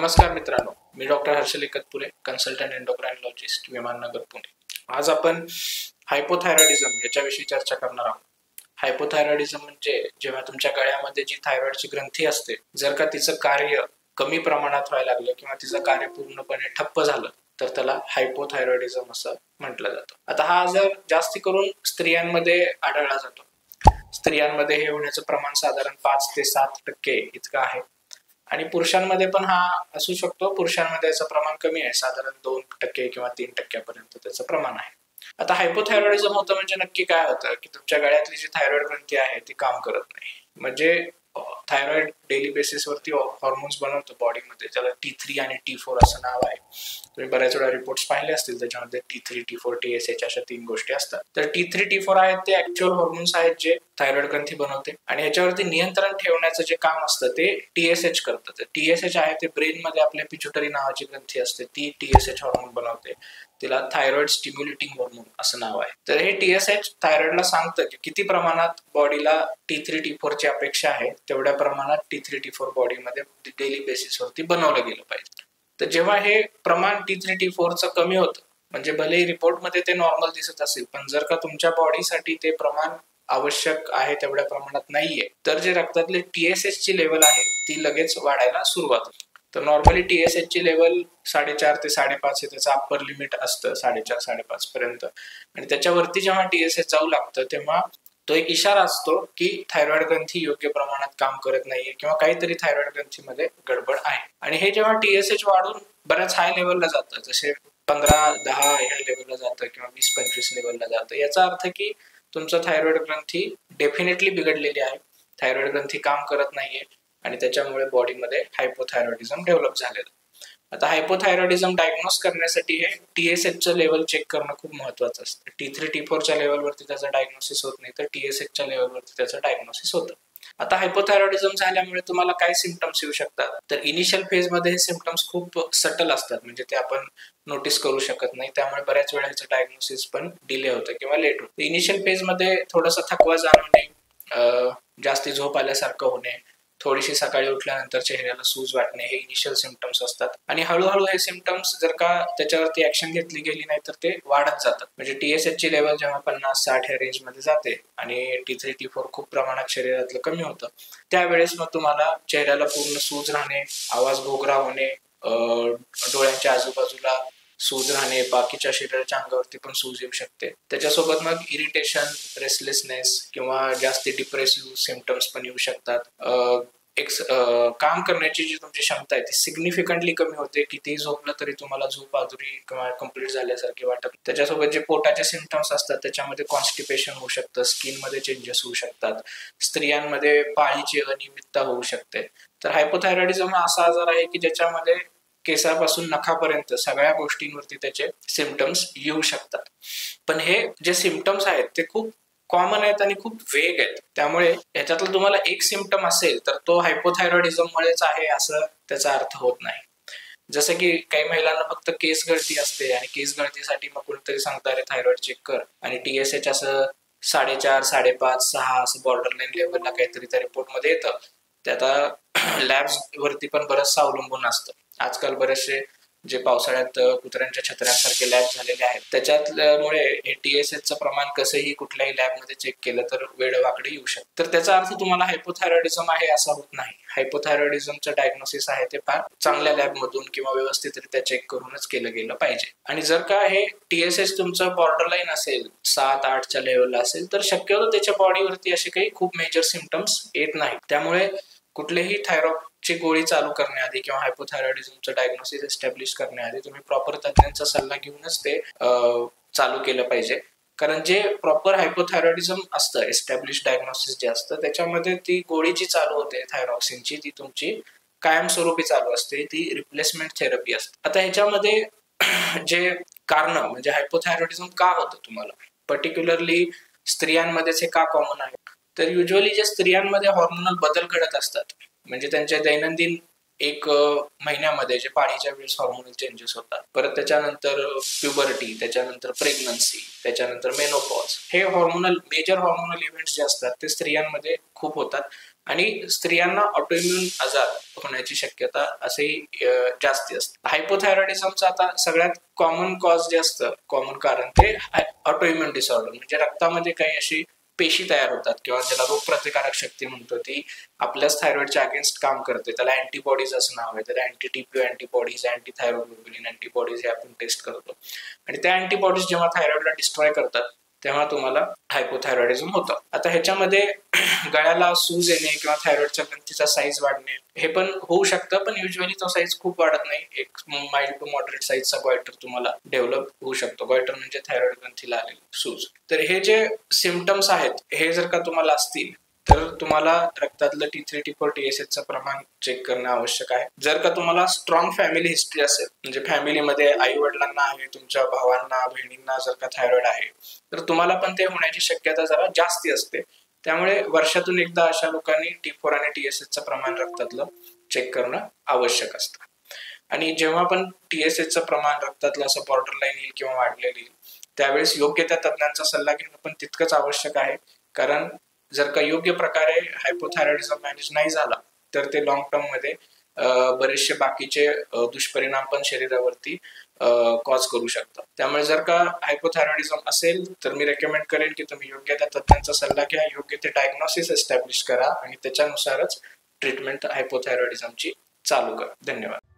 नमस्कार मित्रांनो, मी doctor Harshal एकतपुरे, consultant एंडोक्राइनॉलॉजिस्ट, Viman Nagar, Pune. आज आपण हायपोथायरॉइडिझम याच्याविषयी चर्चा करणार आहोत. हायपोथायरॉइडिझम म्हणजे जेव्हा तुमच्या गळ्यामध्ये जी थायरॉइडची ग्रंथी असते, जर का तिचं कार्य कमी प्रमाणात व्हायला लागलं किंवा तिचं कार्य पूर्णपणे ठप्प झालं तर त्याला हायपोथायरॉइडिझम असं म्हटलं जातं. आता हा आजार जास्त करून स्त्रियांमध्ये आढळला जातो. स्त्रियांमध्ये हे होण्याचं प्रमाण साधारण 5 ते 7% इतकं आहे आणि पुरुषांमध्ये पण हा असू शकतो. पुरुषांमध्ये याचं प्रमाण कमी आहे, साधारण 2% किंवा 3% त्याचं प्रमाण आहे. आता हायपोथायरॉइडिझम होतं म्हणजे नक्की काय होतं की तुमच्या गळ्यातली जी थायरॉइड ग्रंथी आहे ती काम करत नाही. म्हणजे थायरॉइड डेली बेसिसवरती हॉर्मोन्स बनवतो बॉडीमध्ये, ज्याला T3 आणि T4 असं नाव आहे. तुम्ही बऱ्याच वेळा रिपोर्ट्स पाहिले असतील, त्याच्यामध्ये T3, T4, TSH अशा 3 गोष्टी असतात. तर T3, T4 आहेत ते ऍक्च्युअल हॉर्मोन्स आहेत जे थायरॉइड ग्रंथी बनवते आणि ह्याच्यावरती नियंत्रण ठेवण्याचं जे काम असतं ते TSH करतं. तर TSH आहे ते ब्रेन मध्ये आपल्या पिट्युटरी नावाची ग्रंथी असते, ती TSH हॉर्मोन बनवते. तिला थायरॉइड स्टिम्युलेटिंग हॉर्मोन असं नाव आहे. तर हे TSH थायरॉइडला सांगतं की किती प्रमाणात बॉडीला T3, T4 ची अपेक्षा आहे तेवढ्या प्रमाणात T3, T4 बॉडीमध्ये डेली बेसिसवरती बनवलं गेलं पाहिजे. तर जेव्हा हे प्रमाण T3, T4 चं कमी होतं, म्हणजे भलेही रिपोर्टमध्ये ते नॉर्मल दिसत असेल, पण जर का तुमच्या बॉडीसाठी ते प्रमाण आवश्यक आहे तेवढ्या प्रमाणात नाहीये, तर जे रक्तातले TSH ची लेवल आहे ती लगेच वाढायला सुरुवात होते. तर नॉर्मली TSH ची लेवल 4.5 ते 5.5 हे त्याचं अप्पर लिमिट असतं, 4.5 पर्यंत. आणि त्याच्यावरती जेव्हा TSH जाऊ लागतं तेव्हा तो एक इशारा असतो की थायरॉइड ग्रंथी योग्य प्रमाणात काम करत नाहीये किंवा काहीतरी थायरॉइड ग्रंथीमध्ये गडबड आहे. आणि हे जेव्हा TSH वाढून बऱ्याच हाय लेवलला जातं, जसे 15-10 या लेवलला जातं किंवा 20-25 लेवलला जातं, याचा अर्थ की तुमचं थायरॉइड ग्रंथी डेफिनेटली बिघडलेली आहे, थायरॉइड ग्रंथी काम करत नाहीये आणि त्याच्यामुळे बॉडीमध्ये हायपोथायरॉइडिझम डेव्हलप झालेलं. आता हायपोथायरॉइडिझम डायग्नोज करण्यासाठी हे TSH चं लेवल चेक करणं खूप महत्वाचं असतं. T3, T4 च्या लेवलवरती त्याचं डायग्नोसिस होत नाही, तर TSH च्या लेवलवरती त्याचं डायग्नोसिस होतं. आता हायपोथायरॉइडिझम झाल्यामुळे तुम्हाला काय सिम्पटम्स येऊ शकतात, तर इनिशियल फेजमध्ये हे सिम्पटम्स खूप सटल असतात, म्हणजे ते आपण नोटीस करू शकत नाही, त्यामुळे बऱ्याच वेळा याचं डायग्नोसिस पण डिले होतं किंवा लेट होतं. इनिशियल फेजमध्ये थोडासा थकवा जाणवणे, जास्ती झोप आल्यासारखं होणे, थोडीशी सकाळी उठल्यानंतर चेहऱ्याला सूज वाटणे, हे इनिशियल सिम्पटम्स असतात. आणि हळूहळू हे सिम्पटम्स जर का त्याच्यावरती ऍक्शन घेतली गेली नाही तर ते वाढत जातात. म्हणजे TSH ची लेवल जेव्हा 50-60 या रेंज मध्ये जाते आणि T3, T4 खूप प्रमाणात शरीरातलं कमी होतं, त्यावेळेस मग तुम्हाला चेहऱ्याला पूर्ण सूज राहणे, आवाज घोगरा होणे, डोळ्यांच्या आजूबाजूला सूज राहणे, बाकीच्या शरीराच्या अंगावरती पण सूज येऊ शकते. त्याच्यासोबत मग इरिटेशन, रेस्टलेसनेस किंवा जास्ती डिप्रेसिव्ह सिम्पटम्स पण येऊ शकतात. काम करण्याची जी तुमची क्षमता आहे ती सिग्निफिकंटली कमी होते. कितीही झोपलं तरी तुम्हाला झोप अधुरी किंवा कम्प्लीट झाल्यासारखी वाटत. त्याच्यासोबत जे पोटाचे सिम्पटम्स असतात त्याच्यामध्ये कॉन्स्टिपेशन होऊ शकतं, स्किनमध्ये चेंजेस होऊ शकतात, स्त्रियांमध्ये पाळीची अनियमितता होऊ शकते. तर हायपोथायरॉइडिझम हा असा आजार आहे की ज्याच्यामध्ये केसापासून नखापर्यंत सगळ्या गोष्टींवरती त्याचे सिम्पटम्स येऊ शकतात. पण हे जे सिम्पटम्स आहेत ते खूप कॉमन आहेत आणि खूप वेग आहेत, त्यामुळे ह्याच्यातलं तुम्हाला एक सिम्पटम असेल तर तो हायपोथायरॉइडिझम मुळेच आहे असं त्याचा अर्थ होत नाही. जसं की काही महिलांना फक्त केस गळती असते आणि केस गळतीसाठी मग कोणीतरी सांगतं अरे थायरॉइड चेक कर, आणि TSH असं 4.5, 5.5, 6 असं बॉर्डर लाईन लेवलला काहीतरी त्या रिपोर्टमध्ये येतं. ते आता लॅब्स वरती पण बरंचसं अवलंबून असतं. आजकाल बरेचसे जे पावसाळ्यात कुत्र्यांच्या छत्र्यांसारखे लॅब झालेले आहेत, त्याच्यामुळे हे TSH प्रमाण कसंही कुठल्याही लॅबमध्ये चेक केलं तर वेडवाकडे येऊ शकतं. तर त्याचा अर्थ तुम्हाला हायपोथायरॉइडिझम आहे असा होत नाही. हायपोथायरॉइडिझमचं डायग्नोसिस आहे ते फार चांगल्या लॅबमधून किंवा व्यवस्थितरित्या चेक करूनच केलं गेलं पाहिजे. आणि जर का हे TSH तुमचं बॉर्डरलाईन असेल, 7-8च्या लेवलला असेल, तर शक्यतो त्याच्या बॉडीवरती असे काही खूप मेजर सिम्पटम्स येत नाही. त्यामुळे कुठलेही थायरॉइडची गोळी चालू करण्याआधी किंवा हायपोथायरॉइडिझमचं डायग्नोसिस एस्टॅब्लिश करण्याआधी तुम्ही प्रॉपर तज्ञांचा सल्ला घेऊनच ते चालू केलं पाहिजे. कारण जे प्रॉपर हायपोथायरॉइडिझम असतं, एस्टॅब्लिश डायग्नोसिस जे असतं, त्याच्यामध्ये ती गोळी जी चालू होते थायरॉक्सिनची, ती तुमची कायमस्वरूपी चालू असते, ती रिप्लेसमेंट थेरपी असते. आता ह्याच्यामध्ये जे कारण म्हणजे हायपोथायरॉइडिझम का होतं तुम्हाला, पर्टिक्युलरली स्त्रियांमध्येच हे का कॉमन आहे, तर युजली जे स्त्रियांमध्ये हॉर्मोनल बदल घडत असतात, म्हणजे त्यांच्या दैनंदिन एक महिन्यामध्ये जे पाळीच्या वेळेस हॉर्मोनल चेंजेस होतात, परत त्याच्यानंतर प्युबर्टी, त्याच्यानंतर प्रेग्नन्सी, त्याच्यानंतर मेनोपॉज, हे मेजर हॉर्मोनल इव्हेंट्स जे असतात ते स्त्रियांमध्ये खूप होतात. आणि स्त्रियांना ऑटोइम्युन आजार होण्याची शक्यता असेही जास्ती असते. हायपोथायरॉइडिझमचं आता सगळ्यात कॉमन कॉज जे असतं, कॉमन कारण ते ऑटोइम्युन डिसऑर्डर, म्हणजे रक्तामध्ये काही अशी पेशी तयार होतात किंवा ज्याला रोगप्रतिकारक शक्ती म्हणतो, ती आपल्याच थायरॉइडच्या अगेन्स्ट काम करते. त्याला अँटीबॉडीज असं नाव आहे. त्याला anti TPO antibodies, anti thyroglobulin antibodies हे आपण टेस्ट करतो. आणि त्या अँटीबॉडीज जेव्हा थायरॉइडला डिस्ट्रॉय करतात तेव्हा तुम्हाला हायपोथायरॉइडिझम होतं. आता ह्याच्यामध्ये गळ्याला सूज येणे किंवा थायरॉइडच्या ग्रंथीचा साईज वाढणे हे पण होऊ शकतं, पण युजली तो साईज खूप वाढत नाही. एक माइल्ड टू मॉडरेट साईजचा गॉयटर तुम्हाला डेव्हलप होऊ शकतो. गॉयटर म्हणजे थायरॉइड ग्रंथीला आलेली सूज. तर हे जे सिम्पटम्स आहेत हे जर का तुम्हाला असतील तर तुम्हाला रक्तातलं T3, T4, TSHचं प्रमाण चेक करणं आवश्यक आहे. जर का तुम्हाला स्ट्रॉंग फॅमिली हिस्ट्री असेल, म्हणजे फॅमिलीमध्ये आई वडिलांना आहे, तुमच्या भावांना बहिणींना जर का थायरॉइड आहे, तर तुम्हाला पण ते होण्याची शक्यता जरा जास्ती असते. त्यामुळे वर्षातून एकदा अशा लोकांनी T4 आणि TSHचं प्रमाण रक्तातलं चेक करणं आवश्यक असतं. आणि जेव्हा पण TSHचं प्रमाण रक्तातलं असं बॉर्डरलाईन येईल किंवा वाढलेलं येईल, त्यावेळेस योग्य त्या तज्ञांचा सल्ला घेणं पण तितकंच आवश्यक आहे. कारण जर का योग्य प्रकारे हायपोथायरॉइडिझम मॅनेज नाही झाला तर ते लॉंग टर्म मध्ये बरेचसे बाकीचे दुष्परिणाम पण शरीरावरती कॉज करू शकतात. त्यामुळे जर का हायपोथायरॉइडिझम असेल तर मी रेकमेंड करेन की तुम्ही योग्य त्या तज्ञांचा सल्ला घ्या, योग्य ते डायग्नोसिस एस्टॅब्लिश करा आणि त्याच्यानुसारच ट्रीटमेंट हायपोथायरॉइडिझमची चालू करा. धन्यवाद.